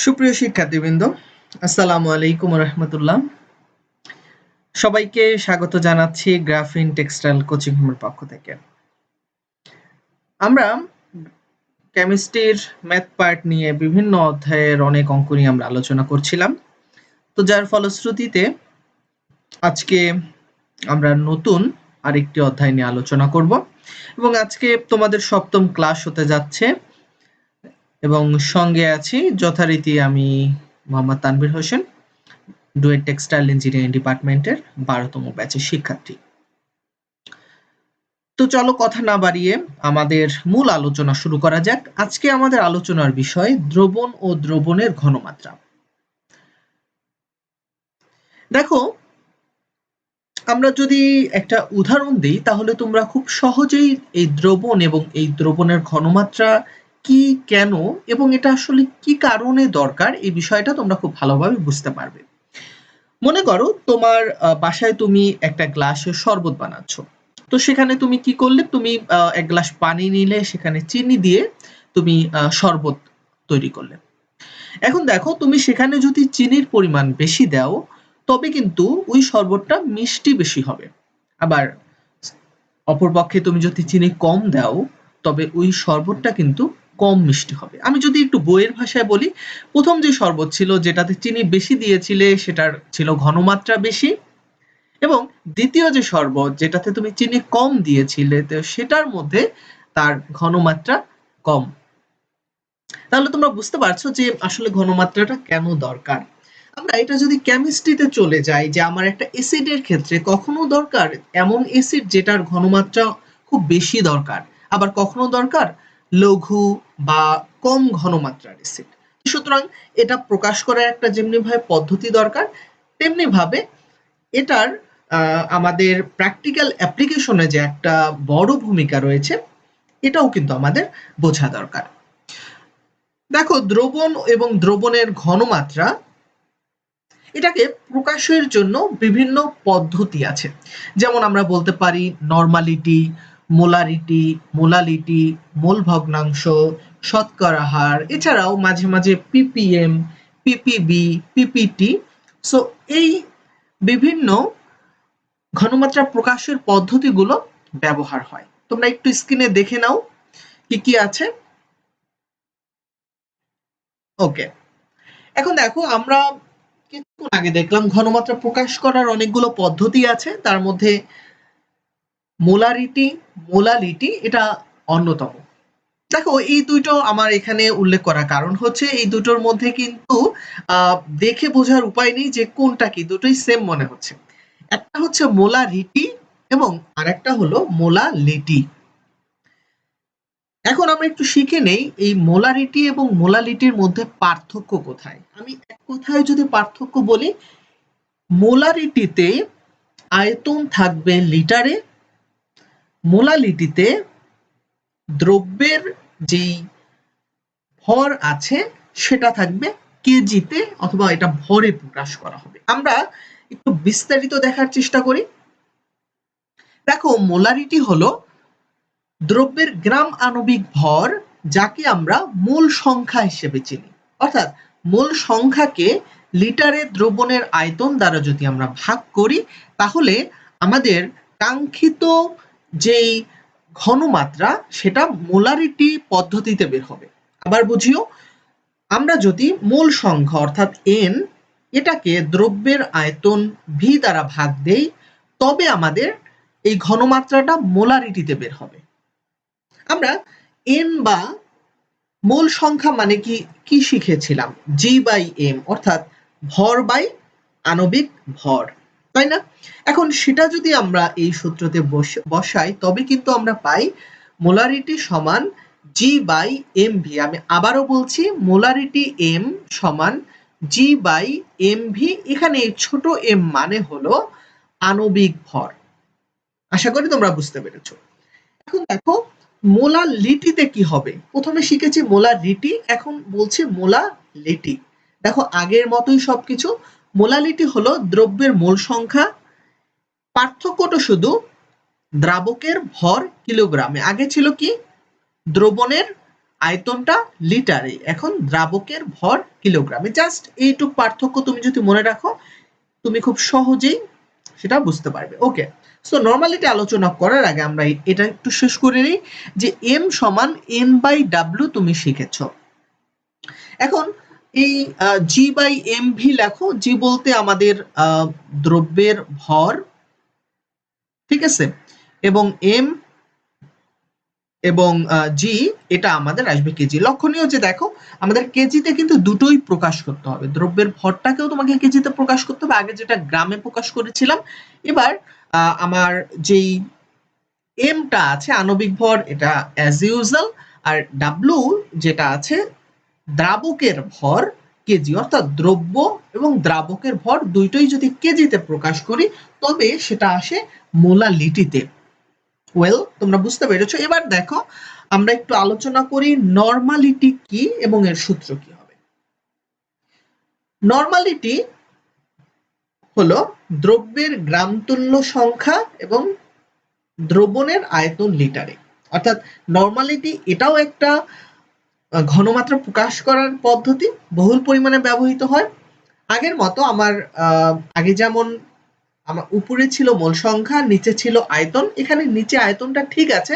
সুপ্রিয় শিক্ষার্থীবৃন্দ, আসসালামু আলাইকুম রহমতুল্লাহ। সবাইকে স্বাগত জানাচ্ছি গ্রাফিন টেক্সটাইল কোচিং হোমের পক্ষ থেকে। আমরা কেমিস্ট্রির ম্যাথ পার্ট নিয়ে বিভিন্ন অধ্যায়ের অনেক অঙ্ক নিয়ে আমরা আলোচনা করছিলাম। তো যার ফলশ্রুতিতে আজকে আমরা নতুন আরেকটি অধ্যায় নিয়ে আলোচনা করব এবং আজকে তোমাদের সপ্তম ক্লাস হতে যাচ্ছে এবং সঙ্গে আছি যথারীতি আমি Mohammad Tanvir Hossain, duet textile engineering ডিপার্টমেন্টের 12তম ব্যাচের শিক্ষার্থী। তো চলো কথা না বাড়িয়ে আমাদের মূল আলোচনা শুরু করা যাক। আজকে আমাদের আলোচনার বিষয় দ্রবণ ও দ্রবণের ঘনমাত্রা। দেখো, আমরা যদি একটা উদাহরণ দিই তাহলে তোমরা খুব সহজেই এই দ্রবণ এবং এই দ্রবণের ঘনমাত্রা কি, কেন এবং এটা আসলে কি কারণে দরকার এই বিষয়টা তোমরা খুব ভালোভাবে বুঝতে পারবে। মনে করো তোমার বাসায় তুমি একটা গ্লাসে শরবত বানাচ্ছ। তো সেখানে তুমি কি করলে, তুমি এক গ্লাস পানি নিলে, সেখানে চিনি দিয়ে তুমি শরবত তৈরি করলে। এখন দেখো, তুমি সেখানে যদি চিনির পরিমাণ বেশি দাও তবে কিন্তু ওই শরবতটা মিষ্টি বেশি হবে। আবার অপরপক্ষে তুমি যদি চিনি কম দাও তবে ওই শরবতটা কিন্তু কম মিষ্টি হবে। আমি যদি একটু বইয়ের ভাষায় বলি, প্রথম যে শরবত ছিল যেটাতে চিনি বেশি দিয়েছিলে সেটার ছিল ঘনমাত্রা বেশি, এবং দ্বিতীয় যে শরবত যেটাতে তুমি চিনি কম দিয়েছিলে তো সেটার মধ্যে তার ঘনমাত্রা কম। তাহলে তোমরা বুঝতে পারছো যে আসলে ঘনমাত্রাটা কেন দরকার। আমরা এটা যদি কেমিস্ট্রিতে চলে যাই, যে আমার একটা অ্যাসিডের ক্ষেত্রে কখনো দরকার এমন অ্যাসিড যেটার ঘনমাত্রা খুব বেশি দরকার, আবার কখনো দরকার লঘু বা কম ঘনমাত্রার অ্যাসিড। সুতরাং এটা প্রকাশ করার একটা যেমনি ভাবে পদ্ধতি দরকার, তেমনি ভাবে এটার আমাদের প্র্যাকটিক্যাল অ্যাপ্লিকেশনে যে একটা বড় ভূমিকা রয়েছে এটাও কিন্তু আমাদের বোঝা দরকার। দেখো, দ্রবণ এবং দ্রবণের ঘনমাত্রা এটাকে প্রকাশের জন্য বিভিন্ন পদ্ধতি আছে। যেমন আমরা বলতে পারি নরমালিটি, মোলারিটি, মোলালিটি, মোল ভগ্নাংশ, শতকরা হার, এছাড়াও মাঝে মাঝে পিপিএম, পিপিবি, পিপিটি। সো এই বিভিন্ন ঘনমাত্রা প্রকাশের পদ্ধতিগুলো ব্যবহার হয়। তোমরা একটু স্ক্রিনে দেখে নাও কি কি আছে। ওকে, এখন দেখো, আমরা কিছুক্ষণ আগে দেখলাম ঘনমাত্রা প্রকাশ করার অনেকগুলো পদ্ধতি আছে, তার মধ্যে মোলারিটি, মোলালিটি এটা অন্যতম। দেখো, এই দুটো আমার এখানে উল্লেখ করার কারণ হচ্ছে এই দুটোর মধ্যে কিন্তু দেখে বোঝার উপায় নেই যে কোনটা কি, দুটোই সেম মনে হচ্ছে। একটা হচ্ছে মোলারিটি এবং আরেকটা হলো মোলালিটি। এখন আমরা একটু শিখে নেই এই মোলারিটি এবং মোলালিটির মধ্যে পার্থক্য কোথায়। আমি এক কথায় যদি পার্থক্য বলি, মোলারিটিতে আয়তন থাকবে লিটারে, মোলালিটিতে দ্রব্যের যেই ভর আছে সেটা থাকবে কেজিতে, অথবা এটা ভরে প্রকাশ করা হবে। আমরা একটু বিস্তারিত দেখার চেষ্টা করি। দেখো, মোলারিটি হলো দ্রব্যের গ্রাম আণবিক ভর, যাকে আমরা মোল সংখ্যা হিসেবে চিনি। অর্থাৎ মোল সংখ্যাকে লিটারে দ্রবণের আয়তন দ্বারা যদি আমরা ভাগ করি তাহলে আমাদের কাঙ্ক্ষিত যেই ঘনমাত্রা সেটা মোলারিটি পদ্ধতিতে বের হবে। আবার বুঝিও, আমরা যদি মোল সংখ্যা অর্থাৎ এন এটাকে দ্রব্যের আয়তন ভি দ্বারা ভাগ দেই তবে আমাদের এই ঘনমাত্রাটা মোলারিটিতে বের হবে। আমরা এন বা মোল সংখ্যা মানে কি কি শিখেছিলাম, জি বাই এম, অর্থাৎ ভর বাই আণবিক ভর, তাই না? এখন সেটা যদি আমরা এই সূত্রতে বসাই তবে কিন্তু আমরা পাই মোলারিটি সমান জি বাই এম ভি। আমি আবারও বলছি, মোলারিটি এম সমান জি বাই এম ভি। এখানে ছোট এম মানে হলো আণবিক ভর। আশা করি তোমরা বুঝতে পেরেছো। এখন দেখো, মোলালিটিতে কি হবে। প্রথমে শিখেছি মোলারিটি, এখন বলছি মোলালিটি। দেখো, আগের মতোই সবকিছু। মোলালিটি হলো দ্রব্যের মোল সংখ্যা, পার্থক্যটা শুধু দ্রাবকের ভর কিলোগ্রামে। আগে ছিল কি দ্রবণের আয়তনটা লিটারে, এখন দ্রাবকের ভর কিলোগ্রামে। জাস্ট এইটুক পার্থক্য তুমি যদি মনে রাখো, তুমি খুব সহজেই সেটা বুঝতে পারবে। ওকে, সো নর্মালিটি আলোচনা করার আগে আমরা এটা একটু শেষ করে নিই যে এম সমান এন বাই ডাব্লিউ তুমি শিখেছ। এখন এই জি বাই এম ভি লেখো। জি বলতে আমাদের দ্রব্যের ভর, ঠিক আছে, এবং এম এবং জি এটা আমাদের আসবে কেজি। লক্ষণীয় যে দেখো আমাদের কেজিতে কিন্তু দুটোই প্রকাশ করতে হবে, দ্রব্যের ভরটাকেও তোমাকে কেজিতে প্রকাশ করতে হবে, আগে যেটা গ্রামে প্রকাশ করেছিলাম। এবার আমার যেই এমটা আছে আণবিক ভর, এটা অ্যাজ ইউজুয়াল, আর ডাব্লিউ যেটা আছে দ্রাবকের ভর কেজি, অর্থাৎ দ্রব্য এবং দ্রাবকের ভর দুইটোই যদি কেজিতে প্রকাশ করি তবে সেটা আসে মোলালিটিতে। ওয়েল, তোমরা বুঝতে পেরেছো। এবার দেখো আমরা একটু আলোচনা করি নরমালিটি কি এবং এর সূত্র কি হবে। নরমালিটি হলো দ্রব্যের গ্রামতুল্য সংখ্যা এবং দ্রবণের আয়তন লিটারে। অর্থাৎ নরমালিটি এটাও একটা ঘনমাত্রা প্রকাশ করার পদ্ধতি, বহুল পরিমাণে ব্যবহৃত হয়। আগের মতো আমার আগে যেমন আমার উপরে ছিল মোল সংখ্যা, নিচে ছিল আয়তন, এখানে নিচে আয়তনটা ঠিক আছে,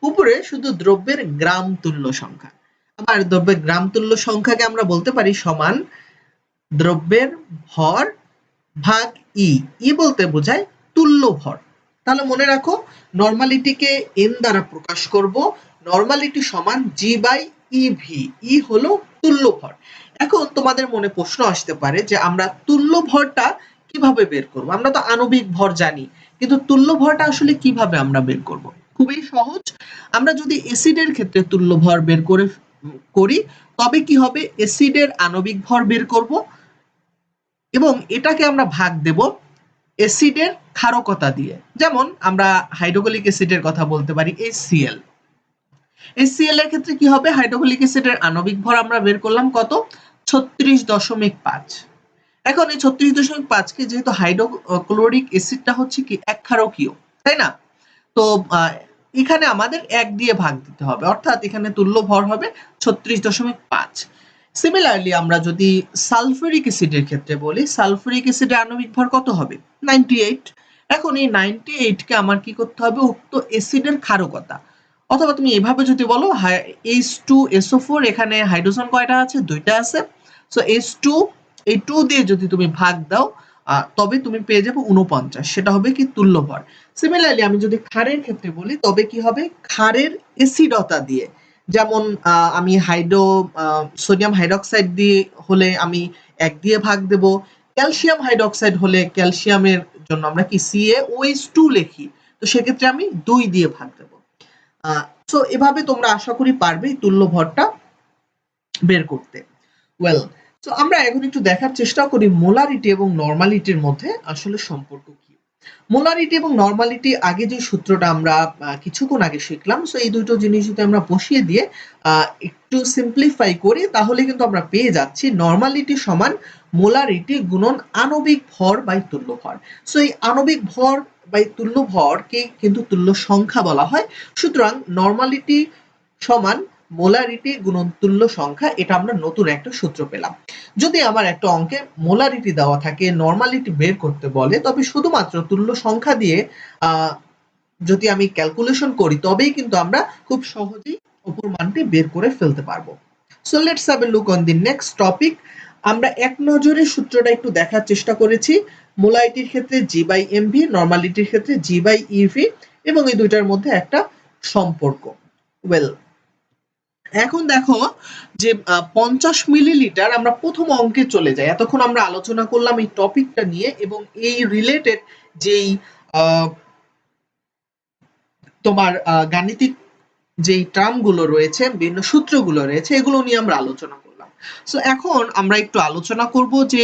উপরে শুধু দ্রব্যের গ্রাম তুল্য সংখ্যা। আবার দ্রব্যের গ্রাম তুল্য সংখ্যাকে আমরা বলতে পারি সমান দ্রব্যের ভর ভাগ ই। ই বলতে বোঝায় তুল্য ভর। তাহলে মনে রাখো নরমালিটিকে এন দ্বারা প্রকাশ করব, নরমালিটি সমান জি বাই ই ভি। ই হলো তুল্য ভর। এখন তোমাদের মনে প্রশ্ন আসতে পারে যে আমরা তুল্য ভরটা কিভাবে বের করব? আমরা তো আণবিক ভর জানি, কিন্তু তুল্য ভরটা আসলে কিভাবে আমরা বের করব? খুবই সহজ। আমরা যদি অ্যাসিডের ক্ষেত্রে তুল্য ভর বের করি তবে কি হবে, অ্যাসিডের আণবিক ভর বের করব এবং এটাকে আমরা ভাগ দেব অ্যাসিডের ক্ষারকতা দিয়ে। যেমন আমরা হাইড্রোক্লোরিক অ্যাসিডের কথা বলতে পারি HCl। HCl এর ক্ষেত্রে কি হবে, হাইড্রোক্লোরিক অ্যাসিডের আণবিক ভর আমরা বের করলাম কত, 36.5। এখন এই 36.5 কে যেহেতু হাইড্রোক্লোরিক অ্যাসিডটা হচ্ছে কি এক ক্ষারকীয়, তাই না? তো এখানে আমাদের 1 দিয়ে ভাগ দিতে হবে, অর্থাৎ এখানে তুল্য ভর হবে 36.5। সিমিলারলি আমরা যদি সালফিউরিক অ্যাসিডের ক্ষেত্রে বলি, সালফিউরিক অ্যাসিডের আণবিক ভর কত হবে, 98। এখন এই 98 কে আমার কি করতে হবে, উক্ত অ্যাসিডের ক্ষারকতা, অথবা তুমি এভাবে যদি বলো H2SO4, এখানে হাইড্রোজেন কয়টা আছে, দুইটা আছে। সো H2, এই 2 দিয়ে যদি তুমি ভাগ দাও তবে তুমি পেয়ে যাবে 49, সেটা হবে কি তুল্য ভর। সিমিলারলি আমি যদি ক্ষারের ক্ষেত্রে বলি তবে কি হবে, ক্ষারের অ্যাসিডতা দিয়ে, যেমন আমি সোডিয়াম হাইড্রোক্সাইড দিয়ে হলে আমি 1 দিয়ে ভাগ দেব, ক্যালসিয়াম হাইড্রোক্সাইড হলে ক্যালসিয়ামের জন্য আমরা কি CaOH2 লিখি, তো সেক্ষেত্রে আমি 2 দিয়ে ভাগ দেব। সো এভাবে তোমরা আশা করি পারবে তুল্য ভরটা বের করতে। ওয়েল, সো আমরা এখন একটু দেখার চেষ্টা করি মোলারিটি এবং নরমালিটির মধ্যে আসলে সম্পর্ক কি। মোলারিটি এবং নরমালিটি, আগে যে সূত্রটা আমরা কিছুক্ষণ আগে শিখলাম, সো এই দুটো জিনিস যদি আমরা বসিয়ে দিয়ে একটু সিম্পলিফাই করি তাহলে কিন্তু আমরা পেয়ে যাচ্ছি নরমালিটি সমান মোলারিটি গুণন আণবিক ভর বাই তুল্য ভর। সো এই আণবিক ভর বাই তুল্য ভরকে কিন্তু তুল্য সংখ্যা বলা হয়। সুতরাং নরমালিটি সমান মোলারিটি গুণন তুল্য সংখ্যা, এটা আমরা নতুন একটা সূত্র পেলাম। যদি আমার একটা অঙ্কে মোলারিটি দেওয়া থাকে, নরমালিটি বের করতে বলে, তবে শুধুমাত্র তুল্য সংখ্যা দিয়ে যদি আমি ক্যালকুলেশন করি তবেই কিন্তু আমরা খুব সহজেই অপর মানটি বের করে ফেলতে পারবো। So let's have a look on the next topic. আমরা এক নজরে সূত্রটা একটু দেখার চেষ্টা করেছি। মোলারিটির ক্ষেত্রে জি বাই এমভি, নরমালিটির ক্ষেত্রে জি বাই ইভি, এবং এই দুইটার মধ্যে একটা সম্পর্ক। ওয়েল, এখন দেখো যে 50 মিলিলিটার, আমরা প্রথম অঙ্কে চলে যাই। এতক্ষণ আমরা আলোচনা করলাম এই টপিকটা নিয়ে এবং এই রিলেটেড যেই তোমার গাণিতিক যেই টার্মগুলো রয়েছে, বিভিন্ন সূত্রগুলো রয়েছে, এগুলো নিয়ে আমরা আলোচনা করলাম। সো এখন আমরা একটু আলোচনা করব যে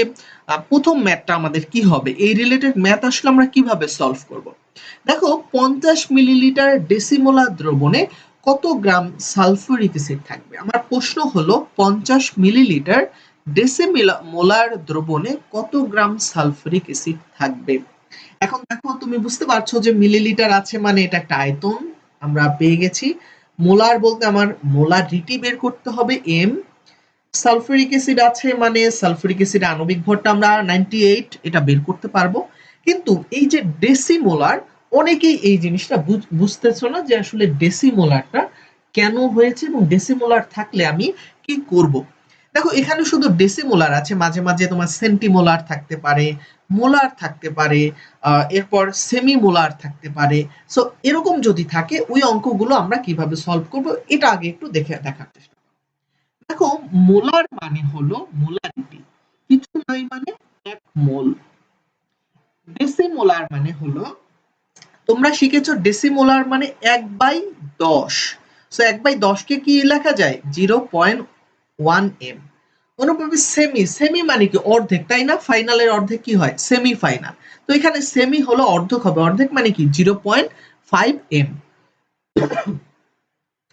প্রথম ম্যাথটা আমাদের কি হবে, এই রিলেটেড ম্যাথ আসলে আমরা কিভাবে সলভ করব। দেখো 50 মিলিলিটার ডেসিমোলার দ্রবণে কত গ্রাম সালফিউরিক অ্যাসিড থাকবে। আমার প্রশ্ন হলো 50 মিলিলিটার ডেসিমোলার দ্রবণে কত গ্রাম সালফিউরিক অ্যাসিড থাকবে। এখন দেখো তুমি বুঝতে পারছো যে মিলিলিটার আছে মানে এটা একটা আয়তন আমরা পেয়ে গেছি, মোলার বলতে আমার মোলারিটি বের করতে হবে m, সালফিউরিক অ্যাসিড আছে মানে সালফিউরিক অ্যাসিড আণবিক ভরটা আমরা 98 এটা বের করতে পারবো। কিন্তু এই যে ডেসিমোলার, অনেকেই এই জিনিসটা বুঝতেছো না যে আসলে ডেসিমোলারটা কেন হয়েছে এবং ডেসিমোলার থাকলে আমি কি করব। দেখো এখানে শুধু ডেসিমোলার আছে, মাঝে মাঝে তোমার সেন্টিমোলার থাকতে পারে, মোলার থাকতে পারে, এরপর সেমিমোলার থাকতে পারে। সো এরকম যদি থাকে ওই অঙ্কগুলো আমরা কিভাবে সলভ করব এটা আগে একটু দেখার চেষ্টা। দেখো মোলার মানে হলো মোলারিটি, কিছু নয় মানে 1 মোল। ডেসিমোলার মানে হলো, তোমরা শিখেছো ডেসিমোলার মানে 1/10। সো 1/10 কে কি লেখা যায় 0.1 m। অনুরূপভাবে সেমি মানে কি অর্ধেক, তাই না? ফাইনালের অর্ধেক কি হয় সেমি ফাইনাল। তো এখানে সেমি হলো অর্ধেক হবে, অর্ধেক মানে কি 0.5 m।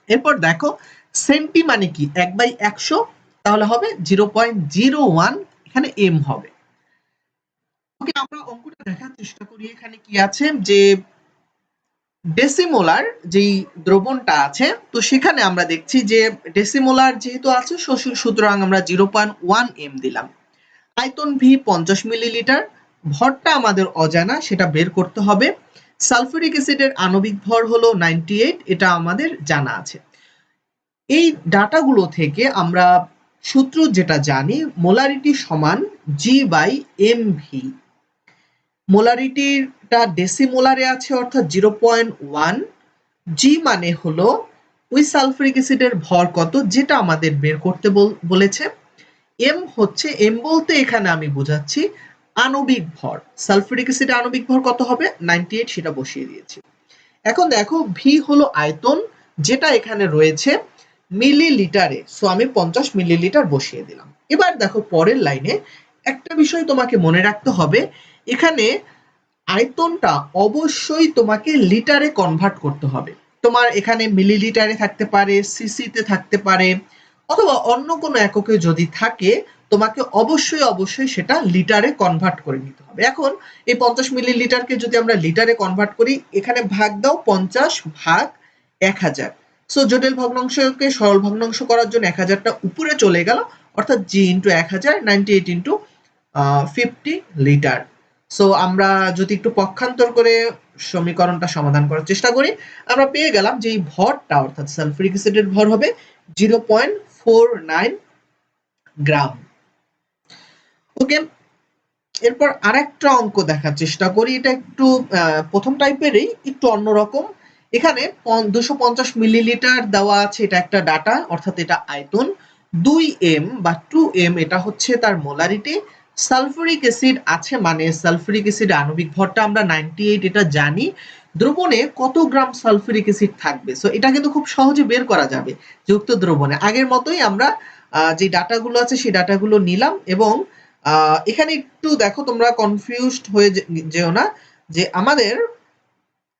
এরপর দেখো সেন্টি মানে কি 1/100, তাহলে হবে 0.01, এখানে m হবে। ওকে, আমরা অঙ্কটা দেখার চেষ্টা করি। এখানে কি আছে যে ডেসিমোলার যেই দ্রবণটা আছে, তো সেখানে আমরা দেখছি যে ডেসিমোলার যেহেতু আছে সুতরাং আমরা 0.1 m দিলাম। আয়তন ভি 50 মিলিলিটার, ভরটা আমাদের অজানা, সেটা বের করতে হবে। সালফিউরিক অ্যাসিডের আণবিক ভর হলো 98, এটা আমাদের জানা আছে। এই ডাটাগুলো থেকে আমরা সূত্র যেটা জানি, মোলারিটি সমান G/mv। মোলারিটিটা ডেসিমোলারে আছে অর্থাৎ 0.1। জি মানে হলো ওই সালফিউরিক অ্যাসিডের ভর কত যেটা আমাদের বের করতে বলেছে। এম হচ্ছে, এম বলতে এখানে আমি বোঝাচ্ছি আণবিক ভর। সালফিউরিক অ্যাসিডের আণবিক ভর কত হবে 98, সেটা বসিয়ে দিয়েছি। এখন দেখো ভি হলো আয়তন, যেটা এখানে রয়েছে মিলিলিটারে, সো আমি 50 মিলিলিটার বসিয়ে দিলাম। এবার দেখো পরের লাইনে একটা বিষয় তোমাকে মনে রাখতে হবে, এখানে আয়তনটা অবশ্যই তোমাকে লিটারে কনভার্ট করতে হবে। তোমার এখানে মিলিলিটারে থাকতে পারে, সিসিতে থাকতে পারে, অথবা অন্য কোনো এককে যদি থাকে তোমাকে অবশ্যই সেটা লিটারে কনভার্ট করে নিতে হবে। এখন এই 50 মিলিলিটারকে যদি আমরা লিটারে কনভার্ট করি, এখানে ভাগ দাও 50 ভাগ 1000। সো জটিল ভগ্নাংশকে সরল ভগ্নাংশ করার জন্য 1000টা উপরে চলে গেল, অর্থাৎ জি ইন্টু 1000, 98 ইন্টু 50 লিটার। সো আমরা যদি একটু পক্ষান্তর করে সমীকরণটা সমাধান করার চেষ্টা করি, আমরা পেয়ে গেলাম যে এই ভরটা অর্থাৎ সালফিউরিক অ্যাসিডের ভর হবে 0.49 গ্রাম। ওকে, এরপর আরেকটা অঙ্ক দেখার চেষ্টা করি। এটা একটু প্রথম টাইপেরই, একটু অন্যরকম। এখানে 250 মিলিলিটার দেওয়া আছে, এটা একটা ডাটা, অর্থাৎ এটা আয়তন। 2m বা 2m এটা হচ্ছে তার মোলারিটি। সালফিউরিক অ্যাসিড আছে মানে সালফিউরিক অ্যাসিড আণবিক ভরটা আমরা 98 এটা জানি। দ্রবণে কত গ্রাম সালফিউরিক অ্যাসিড থাকবে, সো এটা কিন্তু খুব সহজে বের করা যাবে যুক্ত দ্রবণে। আগের মতোই আমরা যে ডাটাগুলো আছে সেই ডাটাগুলো নিলাম, এবং এখানে একটু দেখো তোমরা কনফিউজড হয়ে যেও না যে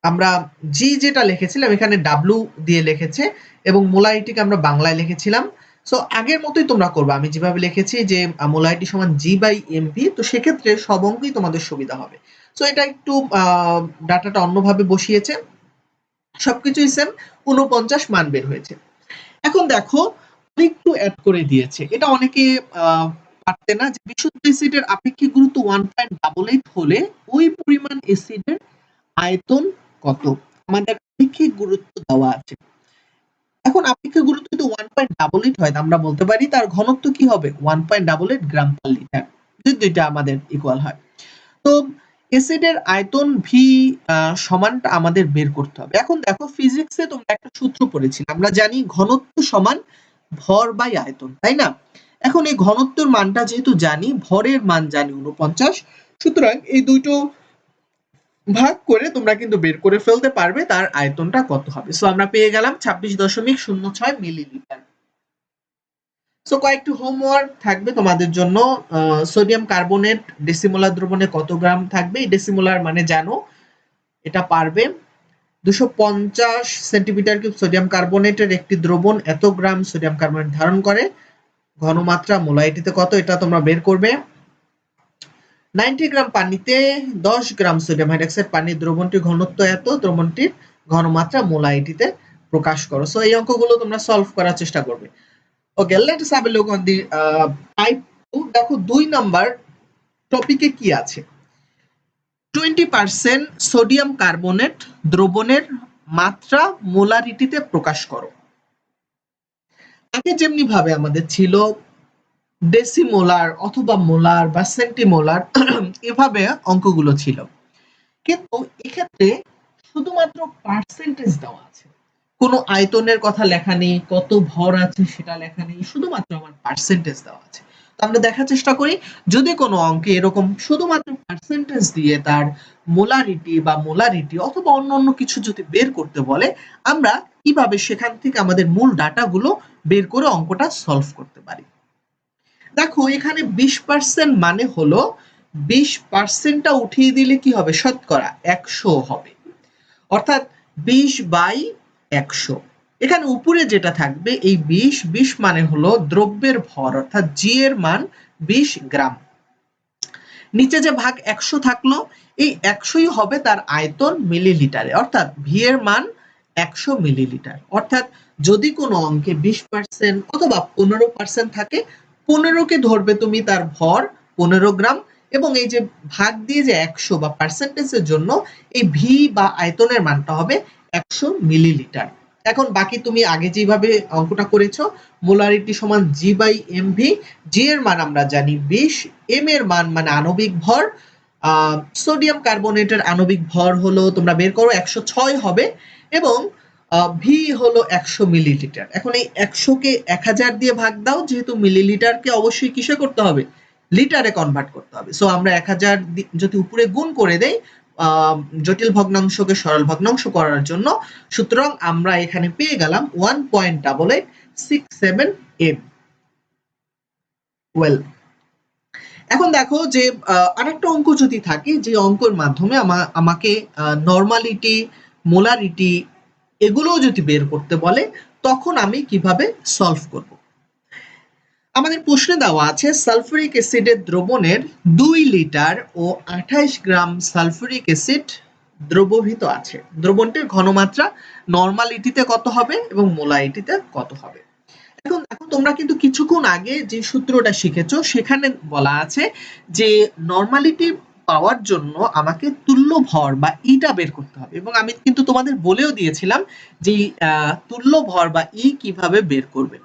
আমরা জি যেটা লিখেছিলাম এখানে ডাব্লু দিয়ে লিখেছে এবং মোলারিটিকে আমরা বাংলায় লিখেছিলাম। সো আগের মতোই তোমরা করবে, আমি যেভাবে লিখেছি যে মোলারিটি সমান G/mv, তো সেক্ষেত্রে সব অঙ্কই তোমাদের সুবিধা হবে। সো এটা একটু ডাটাটা অন্যভাবে বসিয়েছে, সবকিছুই সেম, 49 মান বের হয়েছে। এখন দেখো একটু অ্যাড করে দিয়েছে, এটা অনেকে পারতে না যে বিশুদ্ধ অ্যাসিডের আপেক্ষিক গুরুত্ব 1.88 হলে ওই পরিমাণ অ্যাসিডের আয়তন কত। আমাদের আপেক্ষিক গুরুত্ব দেওয়া আছে। এখন আপেক্ষিক গুরুত্ব যদি 1.88 হয়, আমরা বলতে পারি তার ঘনত্ব কি হবে 1.88 গ্রাম পার লিটার, যদি দুইটা আমাদের ইকুয়াল হয়। তো অ্যাসিডের আয়তন ভি সমানটা আমাদের বের করতে হবে। এখন দেখো ফিজিক্সে তোমরা একটা সূত্র পড়েছিলে, আমরা জানি ঘনত্ব সমান ভর বাই আয়তন, তাই না? এখন এই ঘনত্বের মানটা যেহেতু জানি, ভরের মান জানি 49, সুতরাং এই দুটো ভাগ করে তোমরা কিন্তু বের করে ফেলতে পারবে তার আয়তনটা কত হবে। সো আমরা পেয়ে গেলাম 26.06 মিলিলিটার। সো কয়েকটি হোমওয়ার্ক থাকবে তোমাদের জন্য। সোডিয়াম কার্বনেট ডেসিমোলার দ্রবণে কত গ্রাম থাকবে, এই ডেসিমোলার মানে জানো, এটা পারবে। 250 সেন্টিমিটার কিউব সোডিয়াম কার্বনেটের একটি দ্রবণ এত গ্রাম সোডিয়াম কার্বনেট ধারণ করে, ঘনমাত্রা মোলারিটিতে কত এটা তোমরা বের করবে। 90 গ্রাম পানিতে 10 গ্রাম সোডিয়াম হাইড্রক্সাইড পানির দ্রবণটির ঘনত্ব এত, দ্রবণটির ঘনমাত্রা মোলারিটিতে প্রকাশ করো। সো এই অঙ্কগুলো তোমরা সলভ করার চেষ্টা করবে। Okay, let's have a look on the type 2। দেখো 2 নাম্বার টপিকে কি আছে। 20% সোডিয়াম কার্বনেট দ্রবণের মাত্রা মোলারিটিতে প্রকাশ করো। আগে যেমনি ভাবে আমাদের ছিল ডেসিমোলার অথবা মোলার বা সেন্টিমোলার এভাবে অঙ্কগুলো ছিল, কিন্তু এক্ষেত্রে শুধুমাত্র পার্সেন্টেজ দেওয়া আছে, কোনো আয়তনের কথা লেখা নেই, কত ভর আছে সেটা লেখা নেই, শুধুমাত্র আমার পার্সেন্টেজ দেওয়া আছে। তো আমরা দেখার চেষ্টা করি যদি কোনো অঙ্কে এরকম শুধুমাত্র পার্সেন্টেজ দিয়ে তার মোলারিটি বা মোলারিটি অথবা অন্য কিছু যদি বের করতে বলে, আমরা কিভাবে সেখান থেকে আমাদের মূল ডাটাগুলো বের করে অঙ্কটা সলভ করতে পারি। দেখো এখানে 20% মানে হলো 20%টা উঠিয়ে দিলে কি হবে, শতকরা 100 হবে, অর্থাৎ 20/100। এখানে উপরে যেটা থাকবে এই 20 মানে হলো দ্রব্যের ভর, অর্থাৎ জি এর মান 20 গ্রাম। নিচে যে ভাগ 100 থাকলো, এই 100ই হবে তার আয়তন মিলিলিটারে, অর্থাৎ ভি এর মান 100 মিলিলিটার। অর্থাৎ যদি কোনো অঙ্কে 20% অথবা 15% থাকে, 15কে ধরবে তুমি তার ভর 15 গ্রাম, এবং এই যে ভাগ দিয়ে যে 100 বা পার্সেন্টেজের জন্য এই ভি বা আয়তনের মানটা হবে 100 মিলিলিটার। এখন বাকি তুমি আগে যেভাবে অঙ্কটা করেছো, মোলারিটি সমান জি বাই এম ভি, জি এর মান আমরা জানি 20, এম এর মান মানে আণবিক ভর, সোডিয়াম কার্বনেটের আণবিক ভর হলো তোমরা বের করো 106 হবে, এবং ভি হলো 100 মিলিলিটার। এখন এই 100কে 1000 দিয়ে ভাগ দাও, যেহেতু মিলিলিটারকে অবশ্যই কিসে করতে হবে, লিটারে কনভার্ট করতে হবে। সো আমরা 1000 যদি উপরে গুণ করে দেই জটিল ভগ্নাংশকে সরল ভগ্নাংশ করার জন্য, সুতরাং আমরা এখানে পেয়ে গেলাম 1.8867 এম। ওয়েল, এখন দেখো যে আরেকটা অঙ্ক যদি থাকে, যে অঙ্কের মাধ্যমে আমাকে নরমালিটি, মোলারিটি এগুলোও যদি বের করতে বলে, তখন আমি কিভাবে সলভ করব। আমাদের প্রশ্নে দেওয়া আছে সালফুরিক অ্যাসিডের দ্রবণের 2 লিটার ও 28 গ্রাম সালফুরিক অ্যাসিড দ্রবীভূত আছে। দ্রবণটির ঘনমাত্রা নরমালিটিতে কত হবে এবং মোলারিটিতে কত হবে। এখন দেখো তোমরা কিন্তু কিছুক্ষণ আগে যে সূত্রটা শিখেছো, সেখানে বলা আছে যে নরমালিটি পাওয়ার জন্য আমাকে তুল্য ভর বা ইটা বের করতে হবে, এবং আমি কিন্তু তোমাদের বলেও দিয়েছিলাম যে তুল্য ভর বা ই কিভাবে বের করবে।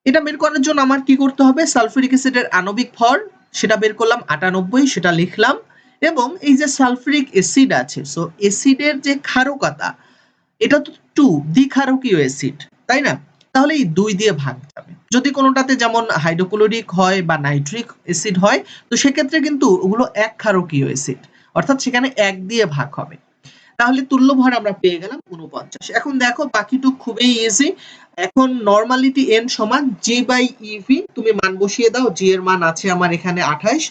এটা বের করার জন্য আমার কি করতে হবে, সালফুরিক অ্যাসিডের আণবিক ভর সেটা বের করলাম 98, সেটা লিখলাম, এবং এই যে সালফুরিক অ্যাসিড আছে, সো অ্যাসিডের যে ক্ষারকতা, এটা তো 2 দ্বিক্ষারকীয় অ্যাসিড, তাই না? তাহলে এই 2 দিয়ে ভাগ যাবে। যদি কোনোটাতে যেমন হাইড্রোক্লোরিক হয় বা নাইট্রিক অ্যাসিড হয়, তো সেক্ষেত্রে কিন্তু ওগুলো এক ক্ষারকীয় অ্যাসিড, অর্থাৎ সেখানে 1 দিয়ে ভাগ হবে। তাহলে তুল্য ভর আমরা পেয়ে গেলাম 49। এখন দেখো বাকিটুকু খুবই ইজি। এখন নরমালিটি এন সমান জি বাই ইভি, তুমি মান বসিয়ে দাও। জি এর মান আছে আমার এখানে 28,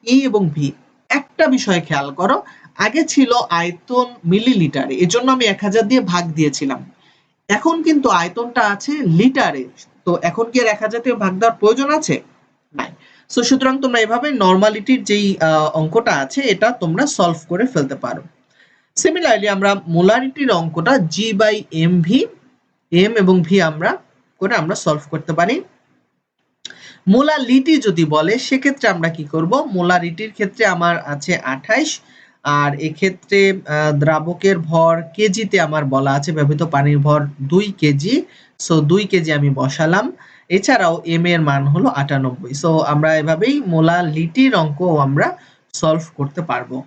ই এবং ভি। একটা বিষয় খেয়াল করো, আগে ছিল আয়তন মিলিলিটারে, এজন্য আমি 1000 দিয়ে ভাগ দিয়েছিলাম। এখন কিন্তু আয়তনটা আছে লিটারে, তো এখন কি আর 1000 দিয়ে ভাগ দেওয়ার প্রয়োজন আছে? নাই। সো সুতরাং তোমরা এভাবে নরমালিটির যেই অঙ্কটা আছে এটা তোমরা সলভ করে ফেলতে পারো। সিমিলারলি আমরা মোলারিটির অঙ্কটা জি বাই এম ভি, এম এবং ভি আমরা সলভ করতে পারি। মোলারিটি যদি বলে, সেক্ষেত্রে আমরা কি করব, মোলারিটির ক্ষেত্রে আমার আছে 28, আর এক্ষেত্রে দ্রাবকের ভর কেজিতে আমার বলা আছে, ব্যবহৃত পানির ভর 2 কেজি, সো 2 কেজি আমি বসালাম। এছাড়াও এম এর মান হলো 98। সো আমরা এভাবেই মোলারিটির অঙ্ক আমরা সলভ করতে পারবো।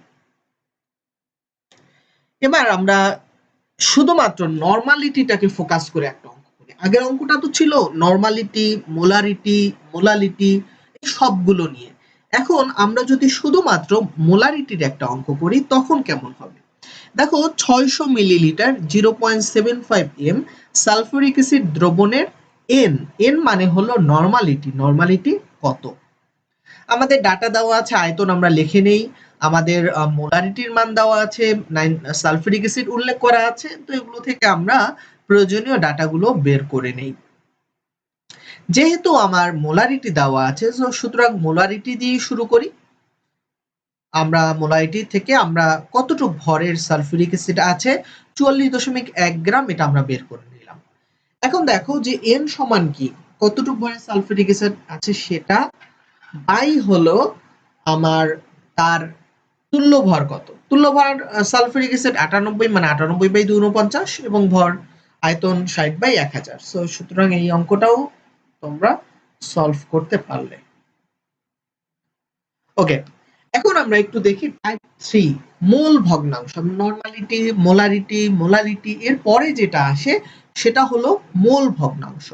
এবার আমরা শুধুমাত্র নরমালিটিটাকে ফোকাস করে একটা অঙ্ক করি। আগের অঙ্কটা তো ছিল নরমালিটি, মোলারিটি, মোলালিটি এই সবগুলো নিয়ে। এখন আমরা যদি শুধুমাত্র মোলারিটির একটা অঙ্ক করি, তখন কেমন হবে। দেখো 600 মিলিলিটার 0.75 এম সালফুরিক অ্যাসিড দ্রবণের এন, এন মানে হলো নরমালিটি, নরমালিটি কত। আমাদের ডাটা দেওয়া আছে, আয়তন আমরা লিখে নেই, আমাদের মোলারিটির মান দেওয়া আছে, সালফুরিক অ্যাসিড উল্লেখ করা আছে, তো এগুলো থেকে আমরা প্রয়োজনীয় ডাটাগুলো বের করে নেই। যেহেতু আমার মোলারিটি দেওয়া আছে, সুতরাং মোলারিটি দিয়ে শুরু করি। আমরা মোলারিটি থেকে আমরা কতটুকু ভরের সালফুরিক অ্যাসিড আছে 44.1 গ্রাম, এটা আমরা বের করে নিলাম। এখন দেখো যে n সমান কি, কতটুকু ভরে সালফিউরিক অ্যাসিড আছে সেটা বাই হলো আমার তার তুল্য ভর কত। তুল্য ভর সালফিউরিক অ্যাসিড 98, মানে 98/249, এবং ভর আয়তন 60/1000। সো সুতরাং এই অঙ্কটাও তোমরা সলভ করতে পারলে। ওকে, এখন আমরা একটু দেখি টাইপ 3 মোল ভগ্নাংশ। নরমালিটি, মোলারিটি, মোলারিটি এর পরে যেটা আসে সেটা হলো মোল ভগ্নাংশ।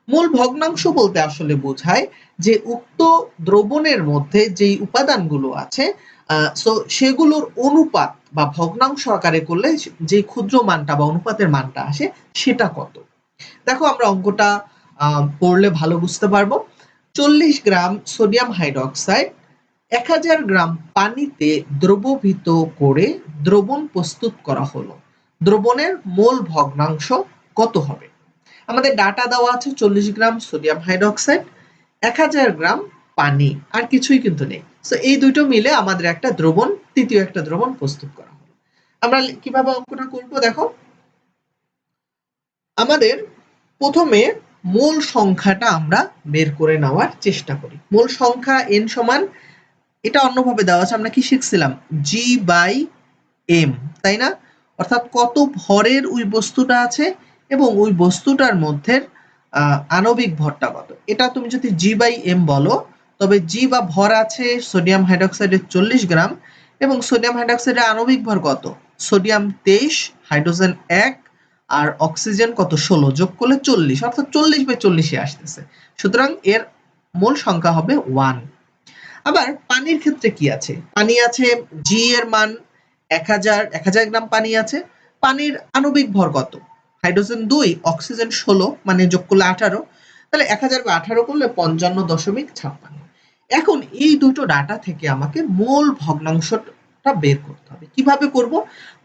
মোল ভগ্নাংশ বলতে আসলে বোঝায় যে উক্ত দ্রবণের মধ্যে যেই উপাদানগুলো আছে সো সেগুলোর অনুপাত বা ভগ্নাংশ আকারে করলে যে ক্ষুদ্র মানটা বা অনুপাতের মানটা আসে সেটা কত। দেখো আমরা অঙ্কটা পড়লে ভালো বুঝতে পারবো। 40 গ্রাম সোডিয়াম হাইড্রোক্সাইড 1000 গ্রাম পানিতে দ্রবীভূত করে দ্রবণ প্রস্তুত করা হলো। দ্রবণের মোল ভগ্নাংশ কত হবে? আমাদের ডাটা দেওয়া আছে 40 গ্রাম সোডিয়াম হাইড্রোক্সাইড, 1000 গ্রাম পানি, আর কিছুই কিন্তু নেই। সো এই দুটো মিলে আমাদের একটা দ্রবণ, তৃতীয় একটা দ্রবণ প্রস্তুত করা হলো। আমরা কিভাবে অঙ্কটা করব দেখো। আমাদের প্রথমে মোল সংখ্যাটা আমরা বের করে নেওয়ার চেষ্টা করি। মোল সংখ্যা n সমান, এটা অন্যভাবে দেওয়া আছে, আমরা কি শিখছিলাম G/m, তাই না? অর্থাৎ কত ভরের ওই বস্তুটা আছে এবং ওই বস্তুটার মধ্যে আণবিক ভরটা কত। এটা তুমি যদি G/m বলো, তবে G বা ভর আছে সোডিয়াম হাইড্রোক্সাইডের 40 গ্রাম, এবং সোডিয়াম হাইড্রোক্সাইডের আণবিক ভর কত? সোডিয়াম 23, হাইড্রোজেন 1, আর অক্সিজেন কত? 16, যোগ করলে 40, অর্থাৎ 40/40 আসতেছে। সুতরাং এর মোল সংখ্যা হবে 1। আবার পানির ক্ষেত্রে কি আছে? পানি আছে G এর মান 1000 গ্রাম পানি আছে। পানির আণবিক ভর কত? হাইড্রোজেন 2, অক্সিজেন 16, মানে যোগ করলে 18। তাহলে 1000/18 করলে 55.56। এখন এই দুটো ডাটা থেকে আমাকে মোল ভগ্নাংশটা বের করতে হবে। কিভাবে করব?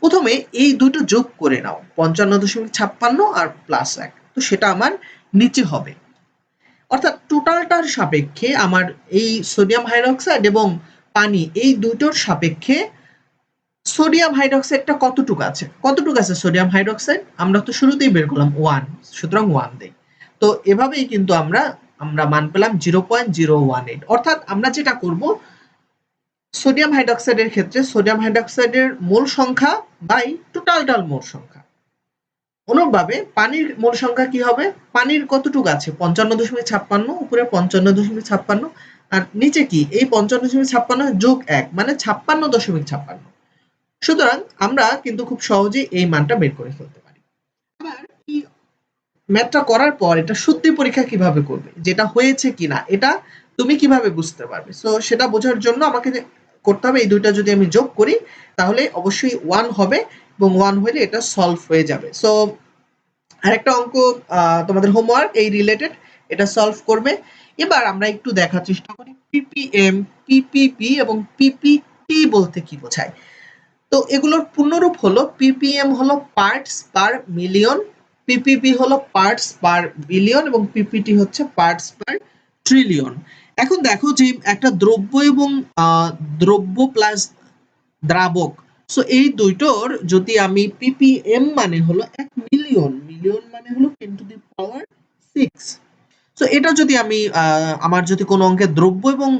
প্রথমে এই দুটো যোগ করে নাও, 55.56 আর +1, তো সেটা আমার নিচে হবে। অর্থাৎ টোটালটার সাপেক্ষে আমার এই সোডিয়াম হাইড্রোক্সাইড এবং পানি, এই দুটোর সাপেক্ষে সোডিয়াম হাইড্রোক্সাইডটা কতটুকু আছে? কতটুকু আছে সোডিয়াম হাইড্রোক্সাইড? আমরা তো শুরুতেই বের করলাম 1, সুতরাং 1 দেই। তো এভাবেই কিন্তু আমরা মান পেলাম 0.018। অর্থাৎ আমরা যেটা করব, সোডিয়াম হাইড্রোক্সাইডের ক্ষেত্রে সোডিয়াম হাইড্রোক্সাইডের মোল সংখ্যা বাই টোটালটার মোল সংখ্যা। অনুরূপভাবে পানির মোল সংখ্যা কি হবে? পানির কতটুকু আছে? 55.56, উপরে 55.56, আর নিচে কি? এই 55.56 যোগ 1, মানে 56.56। সুতরাং আমরা কিন্তু খুব সহজেই এই মানটা বের করে ফেলতে পারি। আবার এই ম্যাথটা করার পর এটা শুদ্ধি পরীক্ষা কিভাবে করবে, যেটা হয়েছে কিনা এটা তুমি কিভাবে বুঝতে পারবে? সো সেটা বোঝার জন্য আমাকে করতে হবে, এই দুইটা যদি আমি যোগ করি তাহলে অবশ্যই 1 হবে, এবং 1 হলে এটা সলভ হয়ে যাবে। সো আরেকটা অঙ্ক তোমাদের হোমওয়ার্ক এই রিলেটেড, এটা সলভ করবে। এবার আমরা একটু দেখার চেষ্টা করি পিপিএম, পিপিপি এবং পিপিটি বলতে কি বোঝায়। তো এগুলোর পূর্ণরূপ হলো পিপিএম হলো পার্টস পার মিলিয়ন, পিপিপি হলো পার্টস পার বিলিয়ন, এবং পিপিটি হচ্ছে পার্টস পার ট্রিলিয়ন। এখন দেখো যে একটা দ্রব্য এবং দ্রব্য প্লাস দ্রাবক, সো এই দুইটোর যদি আমি পিপিএম মানে হলো 1 মিলিয়ন, মিলিয়ন মানে হলো 10⁶। সো এটা যদি আমি আমার যদি কোনো অঙ্কের দ্রব্য এবং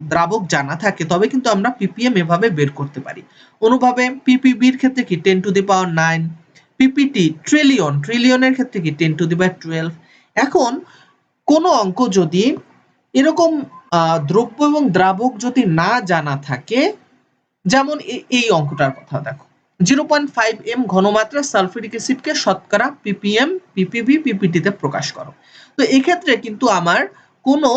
দ্রাবক জানা থাকে তবে কিন্তু আমরা পিপিএম এভাবে বের করতে পারি। অনুভাবে পিপিবির ক্ষেত্রে কি 10⁹, পিপিটি ট্রিলিয়ন, ট্রিলিয়নের ক্ষেত্রে কি 10⁻12। এখন কোনো অঙ্ক যদি এরকম দ্রব্য এবং দ্রাবক যদি না জানা থাকে, যেমন এই অঙ্কটার কথা দেখো, 0.5 m ঘনমাত্রা সালফিউরিক অ্যাসিডকে শতকরা পিপিএম, পিপিবি, পিপিটিতে প্রকাশ করো। তো এক্ষেত্রে কিন্তু আমার কোনো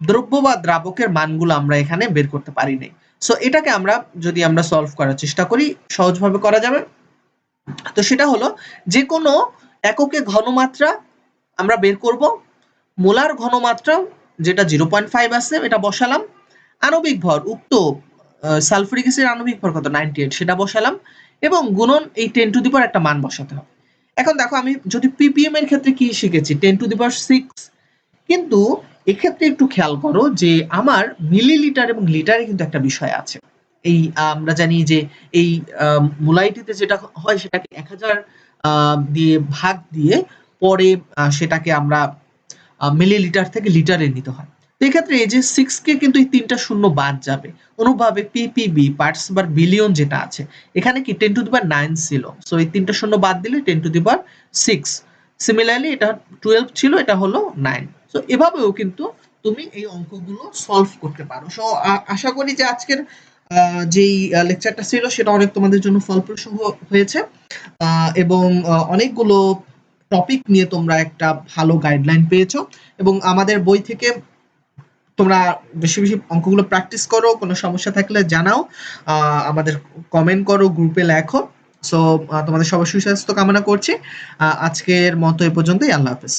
দ্রব্য বা দ্রাবকের মানগুলো আমরা এখানে বের করতে পারি নাই। সো এটাকে আমরা যদি আমরা সলভ করার চেষ্টা করি, সহজভাবে করা যাবে। তো সেটা হলো যে কোনো এককে ঘনমাত্রা আমরা বের করব, মোলার ঘনমাত্রা যেটা 0.5 আছে এটা বসালাম, আণবিক ভর উক্ত সালফিউরিক অ্যাসিডের আণবিক ভর কত? 98, সেটা বসালাম, এবং গুণন এই 10⁻, একটা মান বসাতে হবে। এখন দেখো আমি যদি পিপিএম এর ক্ষেত্রে কি শিখেছি 10⁶, কিন্তু এক্ষেত্রে একটু খেয়াল করো যে আমার মিলিলিটার এবং লিটারে কিন্তু একটা বিষয় আছে। এই আমরা জানি যে এই মূলাইটিতে যেটা হয় সেটাকে ১০০০ দিয়ে ভাগ দিয়ে পরে সেটাকে আমরা মিলিলিটার থেকে লিটারে নিতে হয়। তো এক্ষেত্রে এই যে 6 কে কিন্তু এই ৩ টা শূন্য বাদ যাবে। অনুরূপভাবে পিপিবি পার্টস পার বিলিয়ন যেটা আছে এখানে কি 10 টু দি পাওয়ার 9 ছিল। সো এই ৩ টা শূন্য বাদ দিলে 10 টু দি পাওয়ার 6। সিমিলারলি এটা 12 ছিল, এটা হলো 9। সো এভাবেও কিন্তু তুমি এই অঙ্কগুলো সলভ করতে পারো। সো আশা করি যে আজকের যেই লেকচারটা ছিল সেটা অনেক তোমাদের জন্য ফলপ্রসূ হয়েছে এবং অনেকগুলো টপিক নিয়ে তোমরা একটা ভালো গাইডলাইন পেয়েছো এবং আমাদের বই থেকে তোমরা বেশি বেশি অঙ্কগুলো প্র্যাকটিস করো। কোনো সমস্যা থাকলে জানাও, আমাদের কমেন্ট করো, গ্রুপে লেখো। সো তোমাদের সবার সুস্বাস্থ্য কামনা করছি। আজকের মতো এ পর্যন্তই। আল্লাহ হাফেজ।